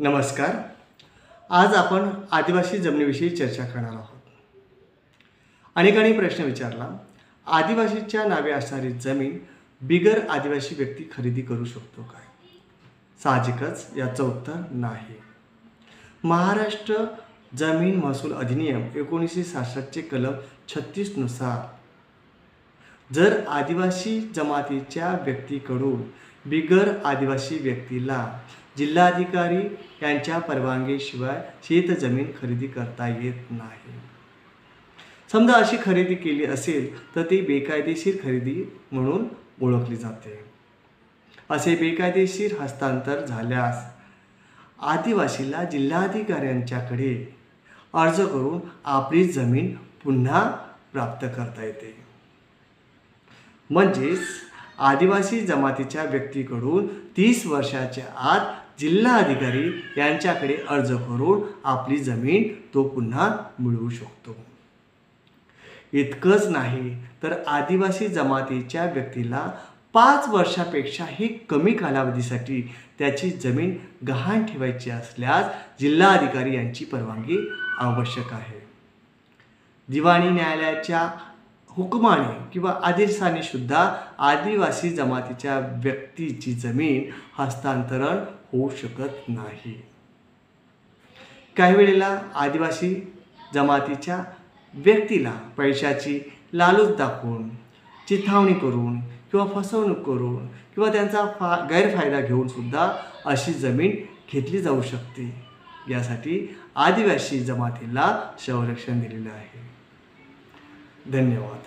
नमस्कार. आज आपण आदिवासी जमिनीविषयी चर्चा करणार आहोत. अनेकांनी प्रश्न विचारला, आदिवासीच्या नावे असणारी जमीन बिगर आदिवासी व्यक्ती खरेदी करू शकतो काय? साहजिकच याचं उत्तर नाही. महाराष्ट्र जमीन महसूल अधिनियम 1966 कलम 36 नुसार जर आदिवासी जमातीच्या व्यक्तीकडून बिगर आदिवासी व्यक्तीला जिल्हाधिकारी यांच्या परवानगीशिवाय शेतजमीन खरेदी करता येत नाही. समजा अशी खरेदी केली असेल तर ती बेकायदेशीर खरेदी म्हणून ओळखली जाते. असे बेकायदेशीर हस्तांतर झाल्यास आदिवासीला जिल्हाधिकाऱ्यांच्याकडे अर्ज करून आपली जमीन पुन्हा प्राप्त करता येते. म्हणजेच आदिवासी जमातीच्या व्यक्तीकडून 30 वर्षाच्या आत जिल्हाधिकारी यांच्याकडे अर्ज करून आपली जमीन तो पुन्हा मिळवू शकतो. इतकंच नाही तर आदिवासी जमातीच्या व्यक्तीला 5 वर्षापेक्षाही कमी कालावधीसाठी त्याची जमीन गहाण ठेवायची असल्यास जिल्हाधिकारी यांची परवानगी आवश्यक आहे. दिवाणी न्यायालयाच्या हुकुमाने किंवा आदेशाने सुद्धा आदिवासी जमातीच्या व्यक्तीची जमीन हस्तांतरण होऊ शकत नाही. काही वेळेला आदिवासी जमातीच्या व्यक्तीला पैशाची लालूच दाखवून, चिथावणी करून किंवा फसवणूक करून किंवा त्यांचा गैरफायदा घेऊन सुद्धा अशी जमीन घेतली जाऊ शकते. यासाठी आदिवासी जमातीला संरक्षण दिलेलं आहे. धन्यवाद.